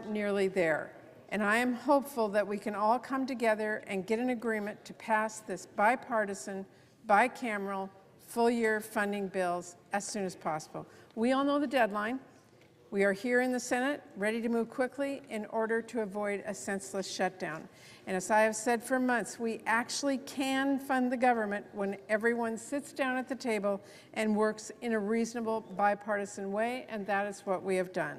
aren't nearly there. And I am hopeful that we can all come together and get an agreement to pass this bipartisan, bicameral, full-year funding bills as soon as possible. We all know the deadline. We are here in the Senate, ready to move quickly in order to avoid a senseless shutdown. And as I have said for months, we actually can fund the government when everyone sits down at the table and works in a reasonable bipartisan way, and that is what we have done.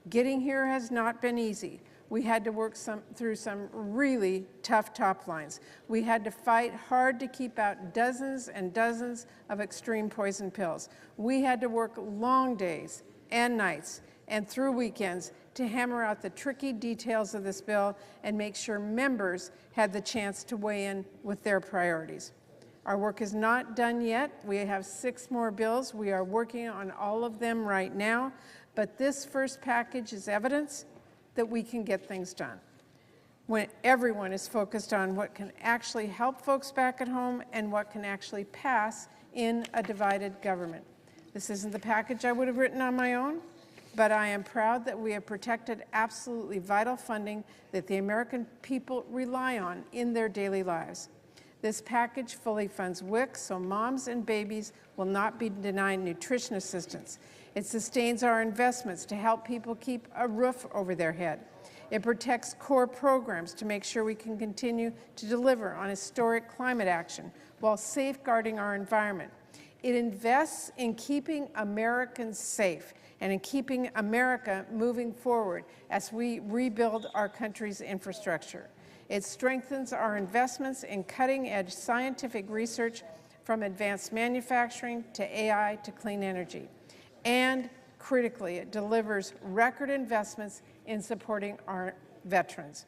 Getting here has not been easy. We had to work through some really tough top lines. We had to fight hard to keep out dozens and dozens of extreme poison pills. We had to work long days and nights and through weekends to hammer out the tricky details of this bill and make sure members had the chance to weigh in with their priorities. Our work is not done yet. We have 6 more bills. We are working on all of them right now, but this first package is evidence that we can get things done when everyone is focused on what can actually help folks back at home and what can actually pass in a divided government. This isn't the package I would have written on my own, but I am proud that we have protected absolutely vital funding that the American people rely on in their daily lives. This package fully funds WIC so moms and babies will not be denied nutrition assistance. It sustains our investments to help people keep a roof over their head. It protects core programs to make sure we can continue to deliver on historic climate action while safeguarding our environment. It invests in keeping Americans safe and in keeping America moving forward as we rebuild our country's infrastructure. It strengthens our investments in cutting-edge scientific research from advanced manufacturing to AI to clean energy. And critically, it delivers record investments in supporting our veterans.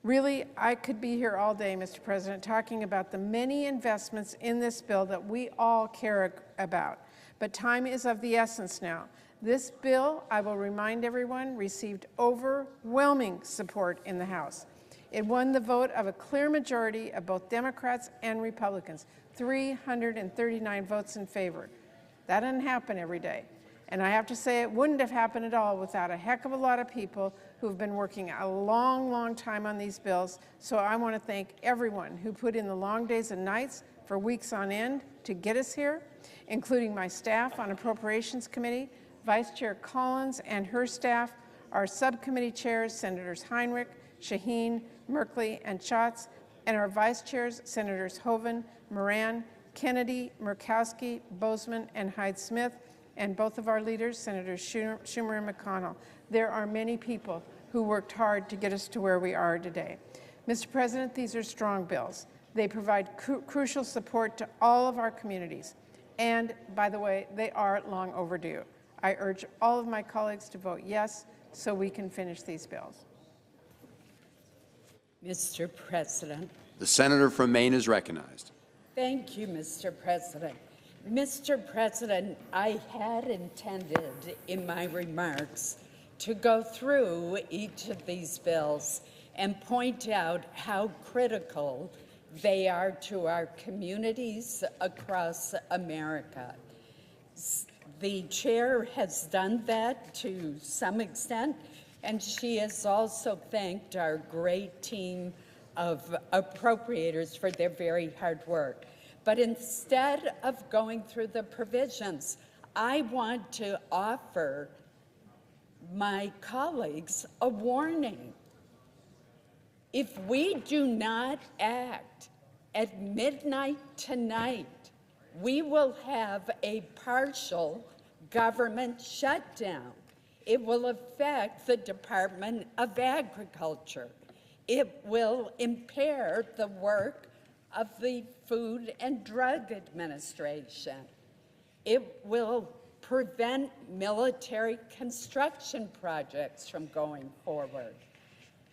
Really, I could be here all day, Mr. President, talking about the many investments in this bill that we all care about. But time is of the essence now. This bill, I will remind everyone, received overwhelming support in the House. It won the vote of a clear majority of both Democrats and Republicans, 339 votes in favor. That doesn't happen every day. And I have to say it wouldn't have happened at all without a heck of a lot of people who've been working a long, long time on these bills. So I want to thank everyone who put in the long days and nights for weeks on end to get us here, including my staff on Appropriations Committee, Vice Chair Collins and her staff, our subcommittee chairs, Senators Heinrich, Shaheen, Merkley, and Schatz, and our vice chairs, Senators Hoeven, Moran, Kennedy, Murkowski, Bozeman, and Hyde-Smith, and both of our leaders, Senators Schumer and McConnell. There are many people who worked hard to get us to where we are today. Mr. President, these are strong bills. They provide crucial support to all of our communities. And, by the way, they are long overdue. I urge all of my colleagues to vote yes so we can finish these bills. Mr. President. The senator from Maine is recognized. Thank you, Mr. President. Mr. President, I had intended in my remarks to go through each of these bills and point out how critical they are to our communities across America. The chair has done that to some extent, and she has also thanked our great team of appropriators for their very hard work. But instead of going through the provisions, I want to offer my colleagues a warning. If we do not act at midnight tonight, we will have a partial government shutdown. It will affect the Department of Agriculture. It will impair the work of the Food and Drug Administration. It will prevent military construction projects from going forward.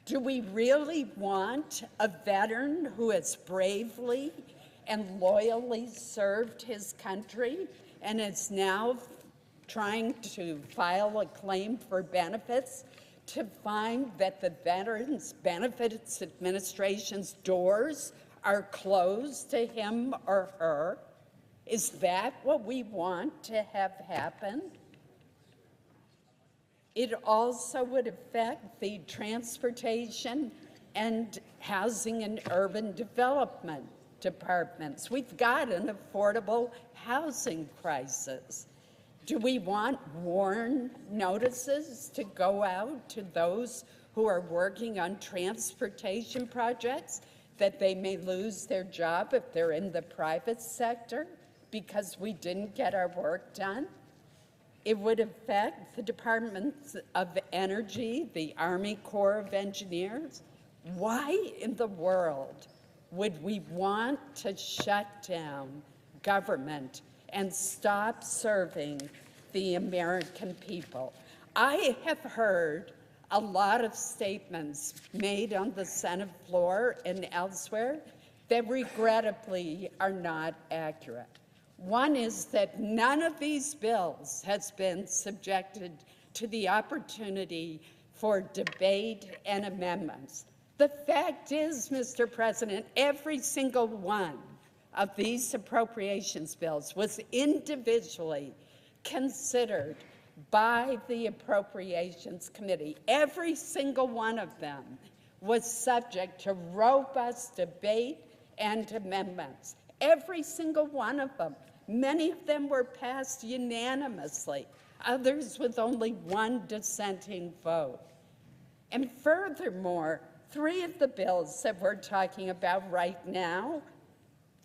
Do we really want a veteran who has bravely and loyally served his country and is now trying to file a claim for benefits to find that the Veterans Benefits Administration's doors are closed to him or her? Is that what we want to have happen? It also would affect the transportation and housing and urban development departments. We've got an affordable housing crisis. Do we want warn notices to go out to those who are working on transportation projects that they may lose their job if they're in the private sector because we didn't get our work done? It would affect the Departments of Energy, the Army Corps of Engineers. Why in the world would we want to shut down government and stop serving the American people? I have heard a lot of statements made on the Senate floor and elsewhere that regrettably are not accurate. One is that none of these bills has been subjected to the opportunity for debate and amendments. The fact is, Mr. President, every single one of these appropriations bills was individually considered by the Appropriations Committee. Every single one of them was subject to robust debate and amendments. Every single one of them. Many of them were passed unanimously, others with only one dissenting vote. And furthermore, 3 of the bills that we're talking about right now,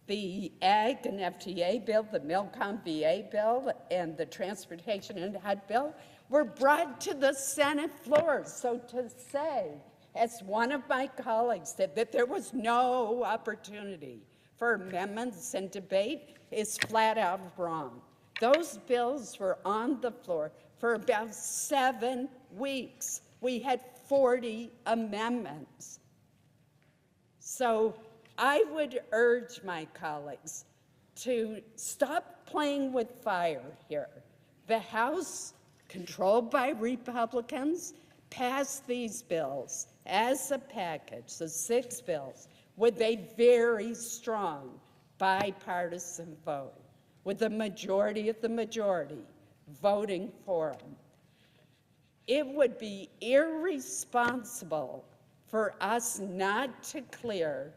the Ag and FTA bill, the Milcom VA bill, and the Transportation and HUD bill, were brought to the Senate floor. So to say, as one of my colleagues said, that there was no opportunity for amendments and debate is flat out wrong. Those bills were on the floor for about 7 weeks. We had 40 amendments. So I would urge my colleagues to stop playing with fire here. The House, controlled by Republicans, passed these bills as a package, the 6 bills, with a very strong bipartisan vote, with a majority of the majority voting for them. It would be irresponsible for us not to clear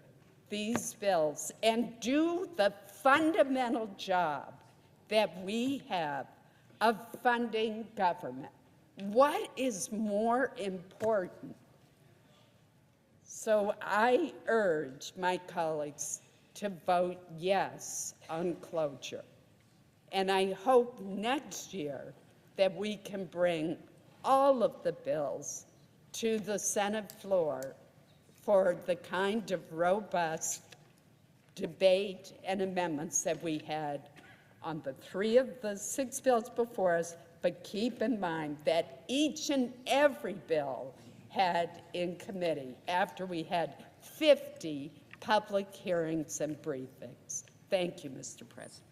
these bills and do the fundamental job that we have of funding government. What is more important? So I urge my colleagues to vote yes on cloture. And I hope next year that we can bring all of the bills to the Senate floor for the kind of robust debate and amendments that we had on the 3 of the 6 bills before us, but keep in mind that each and every bill had in committee after we had 50 public hearings and briefings. Thank you, Mr. President.